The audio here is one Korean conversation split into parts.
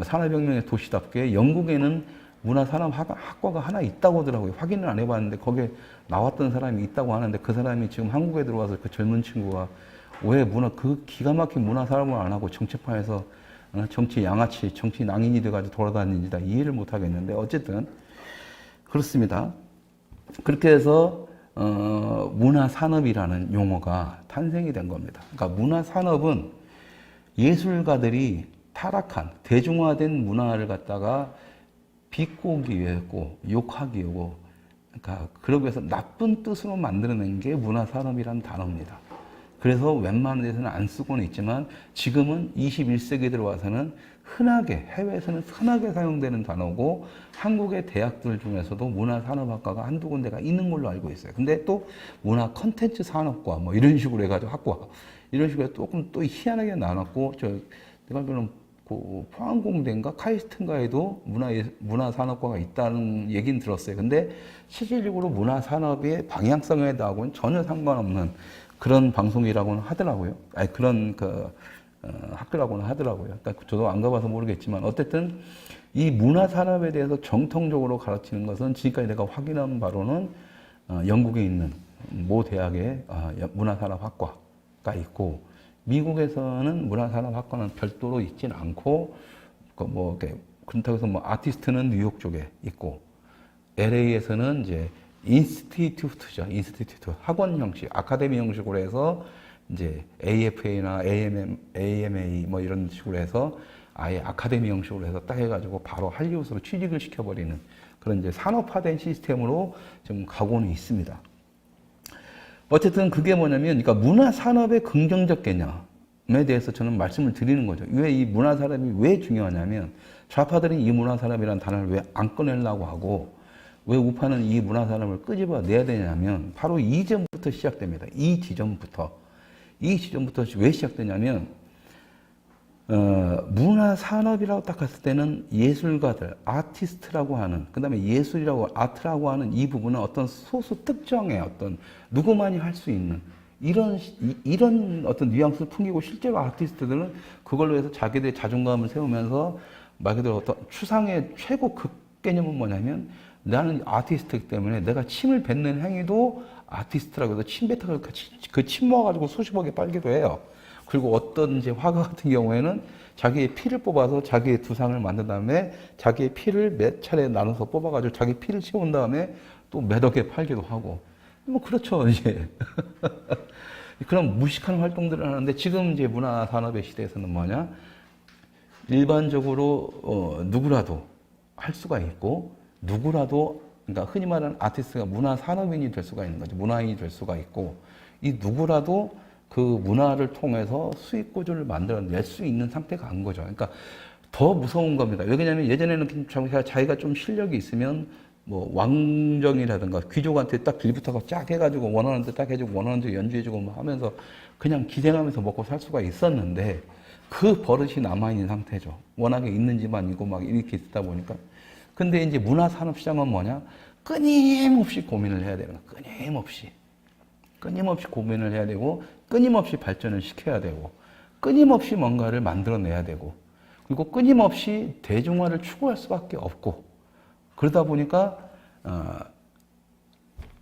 산업혁명의 도시답게 영국에는 문화산업학과가 하나 있다고 하더라고요. 확인을 안 해봤는데 거기에 나왔던 사람이 있다고 하는데 그 사람이 지금 한국에 들어와서 그 젊은 친구가 왜 그 기가 막힌 문화산업을 안 하고 정치판에서 정치 양아치, 정치 낭인이 돼가지고 돌아다니는지 다 이해를 못 하겠는데 어쨌든 그렇습니다. 그렇게 해서 문화산업이라는 용어가 탄생이 된 겁니다. 그러니까 문화산업은 예술가들이 타락한 대중화된 문화를 갖다가 비꼬기 위해고 욕하기 위하고 그러니까 그러기 위해서 나쁜 뜻으로 만들어낸 게 문화산업이라는 단어입니다. 그래서 웬만한 데서는 안 쓰고는 있지만 지금은 21세기에 들어와서는 흔하게 해외에서는 흔하게 사용되는 단어고 한국의 대학들 중에서도 문화산업학과가 한두 군데가 있는 걸로 알고 있어요. 근데 또 문화 컨텐츠 산업과 뭐 이런 식으로 해가지고 학과 이런 식으로 조금 또 희한하게 나눴고 내가 알기로는 포항공대인가 카이스트인가에도 문화산업과가 있다는 얘기는 들었어요. 근데 실질적으로 문화산업의 방향성에하고는 전혀 상관없는 그런 방송이라고는 하더라고요. 아니 그런 학교라고는 하더라고요. 그러니까 저도 안 가봐서 모르겠지만 어쨌든 이 문화산업에 대해서 정통적으로 가르치는 것은 지금까지 내가 확인한 바로는 영국에 있는 모 대학의 문화산업학과가 있고 미국에서는 문화산업학과는 별도로 있진 않고 그렇다고 해서 아티스트는 뉴욕 쪽에 있고 LA에서는 이제 인스티튜트죠. 인스티튜트 학원 형식, 아카데미 형식으로 해서 이제 AFA나 AMA 뭐 이런 식으로 해서 아예 아카데미 형식으로 해서 딱 해가지고 바로 할리우드로 취직을 시켜버리는 그런 이제 산업화된 시스템으로 지금 가고는 있습니다. 어쨌든 그게 뭐냐면, 그러니까 문화산업의 긍정적 개념에 대해서 저는 말씀을 드리는 거죠. 왜 이 문화산업이 왜 중요하냐면, 좌파들은 이 문화산업이라는 단어를 왜 안 꺼내려고 하고, 왜 우파는 이 문화산업을 끄집어 내야 되냐면, 바로 이 점부터 시작됩니다. 이 지점부터 왜 시작되냐면, 문화산업이라고 딱 했을 때는 예술가들, 아티스트라고 하는, 그 다음에 예술이라고, 아트라고 하는 이 부분은 어떤 소수 특정의 어떤 누구만이 할 수 있는 이런 어떤 뉘앙스를 풍기고 실제로 아티스트들은 그걸로 해서 자기들의 자존감을 세우면서 말 그대로 어떤 추상의 최고 극 개념은 뭐냐면 나는 아티스트이기 때문에 내가 침을 뱉는 행위도 아티스트라고 해서 침 뱉어서 그 침 모아가지고 수십억에 팔기도 해요. 그리고 어떤 이제 화가 같은 경우에는 자기의 피를 뽑아서 자기의 두상을 만든 다음에 자기의 피를 몇 차례 나눠서 뽑아가지고 자기 피를 채운 다음에 또 몇 억에 팔기도 하고. 뭐 그렇죠, 이제. 그런 무식한 활동들을 하는데 지금 이제 문화산업의 시대에서는 뭐냐? 일반적으로, 누구라도 할 수가 있고, 누구라도, 그러니까 흔히 말하는 아티스트가 문화산업인이 될 수가 있는 거죠. 문화인이 될 수가 있고, 이 누구라도 그 문화를 통해서 수익 구조를 만들어낼 수 있는 상태가 간 거죠. 그러니까 더 무서운 겁니다. 왜냐하면 예전에는 자기가 좀 실력이 있으면 뭐 왕정이라든가 귀족한테 딱 빌붙어서 쫙 해가지고 원하는 데 딱 해주고 원하는 데 연주해주고 뭐 하면서 그냥 기생하면서 먹고 살 수가 있었는데 그 버릇이 남아있는 상태죠. 워낙에 있는 집안이고 막 이렇게 있다 보니까. 근데 이제 문화산업시장은 뭐냐? 끊임없이 고민을 해야 되는 거예요. 끊임없이 고민을 해야 되고, 끊임없이 발전을 시켜야 되고, 끊임없이 뭔가를 만들어내야 되고, 그리고 끊임없이 대중화를 추구할 수밖에 없고, 그러다 보니까,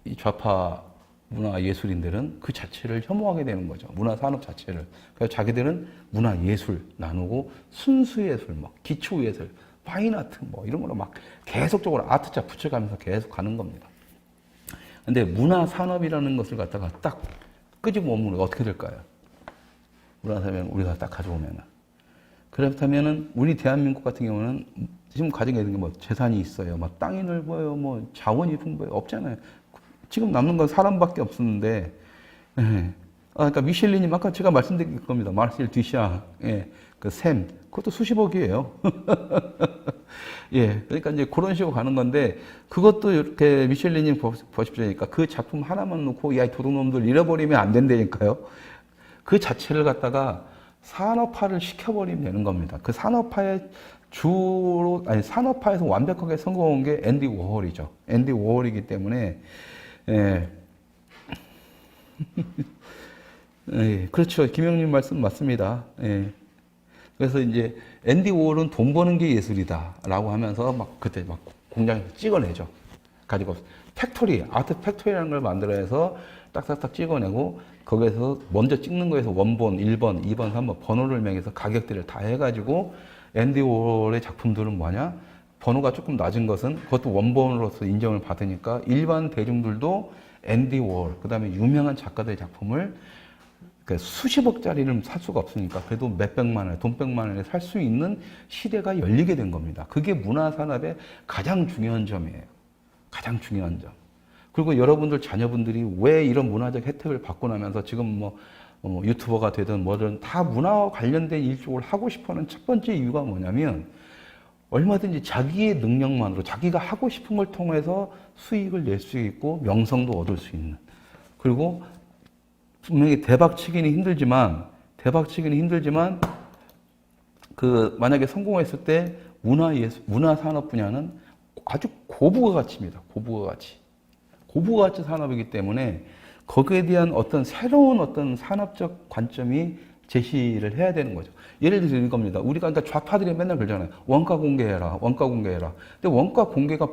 이 좌파 문화 예술인들은 그 자체를 혐오하게 되는 거죠. 문화 산업 자체를. 그래서 자기들은 문화 예술 나누고, 순수 예술, 뭐, 기초 예술, 파인아트, 뭐, 이런 걸로 막 계속적으로 아트자 붙여가면서 계속 가는 겁니다. 근데 문화산업이라는 것을 갖다가 딱 끄집어 오면 어떻게 될까요? 문화산업 우리가 딱 가져오면은. 그렇다면은 우리 대한민국 같은 경우는 지금 가지고 있는 게 뭐 재산이 있어요. 뭐 땅이 넓어요. 뭐 자원이 풍부해요. 없잖아요. 지금 남는 건 사람밖에 없었는데. 예. 그러니까 미셸린님 아까 제가 말씀드린 겁니다. 마르셀 듀샹, 예, 그 샘, 그것도 수십억이에요. 예, 그러니까 이제 그런 식으로 가는 건데 그것도 이렇게 미셸린님 보십시오니까 그 작품 하나만 놓고 야 도둑놈들 잃어버리면 안 된다니까요. 그 자체를 갖다가 산업화를 시켜버리면 되는 겁니다. 그 산업화의 산업화에서 완벽하게 성공한 게 앤디 워홀이죠. 앤디 워홀이기 때문에 예. 예, 그렇죠. 김영님 말씀 맞습니다. 예. 그래서 이제 앤디 워홀은 돈 버는 게 예술이다라고 하면서 막 그때 막 공장에서 찍어내죠. 가지고 팩토리, 아트 팩토리라는 걸 만들어내서 딱딱딱 찍어내고 거기에서 먼저 찍는 거에서 원본, 1번, 2번, 3번 번호를 매겨서 가격대를 다 해가지고 앤디 워홀의 작품들은 뭐냐? 번호가 조금 낮은 것은 그것도 원본으로서 인정을 받으니까 일반 대중들도 앤디 워홀, 그 다음에 유명한 작가들의 작품을 수십억짜리는 살 수가 없으니까 그래도 몇백만 원, 돈 백만 원에 살 수 있는 시대가 열리게 된 겁니다. 그게 문화산업의 가장 중요한 점이에요. 가장 중요한 점. 그리고 여러분들 자녀분들이 왜 이런 문화적 혜택을 받고 나면서 지금 뭐 유튜버가 되든 뭐든 다 문화와 관련된 일 쪽을 하고 싶어하는 첫 번째 이유가 뭐냐면 얼마든지 자기의 능력만으로 자기가 하고 싶은 걸 통해서 수익을 낼 수 있고 명성도 얻을 수 있는. 그리고 분명히 대박치기는 힘들지만 만약에 성공했을 때 문화 산업 분야는 아주 고부가 가치입니다. 고부가 가치 산업이기 때문에 거기에 대한 어떤 새로운 어떤 산업적 관점이 제시를 해야 되는 거죠. 예를 들어서 이겁니다. 우리가 그러니까 좌파들이 맨날 그러잖아요. 원가 공개해라. 근데 원가 공개가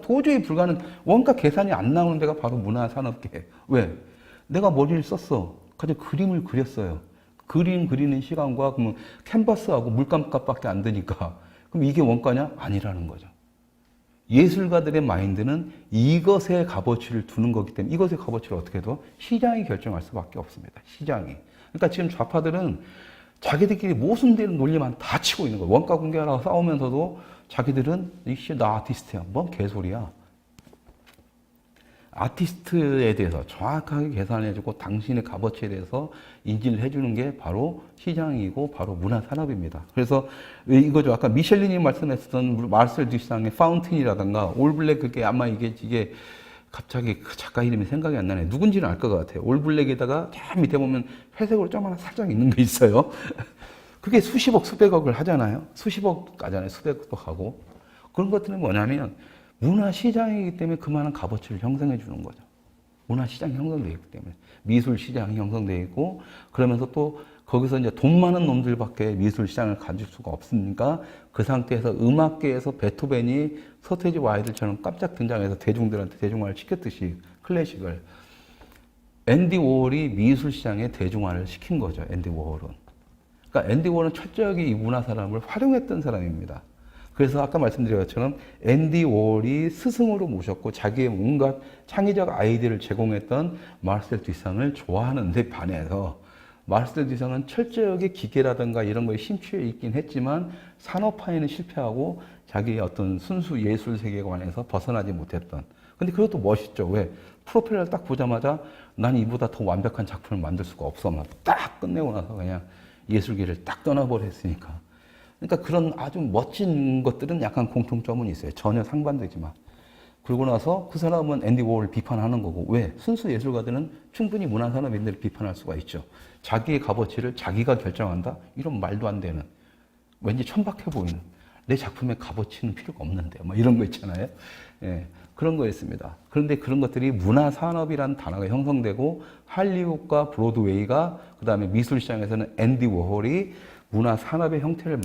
도저히 불가능, 원가 계산이 안 나오는 데가 바로 문화산업계예요. 왜? 내가 머리를 썼어. 가지고 그림을 그렸어요. 그림 그리는 시간과 그러면 캔버스하고 물감값밖에 안 드니까 그럼 이게 원가냐? 아니라는 거죠. 예술가들의 마인드는 이것의 값어치를 두는 거기 때문에 이것의 값어치를 어떻게 해도 시장이 결정할 수밖에 없습니다. 시장이. 그러니까 지금 좌파들은 자기들끼리 모순되는 논리만 다 치고 있는 거예요. 원가 공개하라고 싸우면서도 자기들은 나 아티스트야. 뭔 개소리야. 아티스트에 대해서 정확하게 계산해주고 당신의 값어치에 대해서 인지를 해주는 게 바로 시장이고 바로 문화산업입니다. 그래서 이거죠. 아까 미셸린이 말씀했었던 마르셀 듀샹의 파운틴이라든가 올블랙 그게 아마 이게 갑자기 그 작가 이름이 생각이 안 나네. 누군지는 알 것 같아요. 올블랙에다가 저 밑에 보면 회색으로 좀 하나 살짝 있는 게 있어요. 그게 수십억, 수백억을 하잖아요. 수십억 가잖아요. 수백억 하고. 그런 것들은 뭐냐면 문화 시장이기 때문에 그만한 값어치를 형성해 주는 거죠. 문화 시장이 형성되어 있기 때문에. 미술 시장이 형성되어 있고, 그러면서 또 거기서 이제 돈 많은 놈들밖에 미술 시장을 가질 수가 없으니까 그 상태에서 음악계에서 베토벤이 서태지와 아이들처럼 깜짝 등장해서 대중들한테 대중화를 시켰듯이 클래식을. 앤디 워홀이 미술 시장에 대중화를 시킨 거죠. 앤디 워홀은. 그러니까 앤디 워홀은 철저하게 이 문화 산업을 활용했던 사람입니다. 그래서 아까 말씀드린 것처럼 앤디 워홀이 스승으로 모셨고 자기의 온갖 창의적 아이디어를 제공했던 마르셀 듀상을 좋아하는 데 반해서 마르셀 듀상은 철저하게 기계라든가 이런 거에 심취해 있긴 했지만 산업화에는 실패하고 자기의 어떤 순수 예술 세계관에서 벗어나지 못했던. 근데 그것도 멋있죠. 왜? 프로펠러를 딱 보자마자 난 이보다 더 완벽한 작품을 만들 수가 없어. 막 딱 끝내고 나서 그냥 예술계를 딱 떠나버렸으니까. 그러니까 그런 아주 멋진 것들은 약간 공통점은 있어요. 전혀 상반되지만. 그러고 나서 그 사람은 앤디 워홀을 비판하는 거고. 왜? 순수 예술가들은 충분히 문화산업인들을 비판할 수가 있죠. 자기의 값어치를 자기가 결정한다? 이런 말도 안 되는. 왠지 천박해 보이는. 내 작품의 값어치는 필요가 없는데. 뭐 이런 거 있잖아요. 예, 그런 거였습니다. 그런데 그런 것들이 문화산업이라는 단어가 형성되고 할리우드과 브로드웨이가 그다음에 미술시장에서는 앤디 워홀이 문화산업의 형태를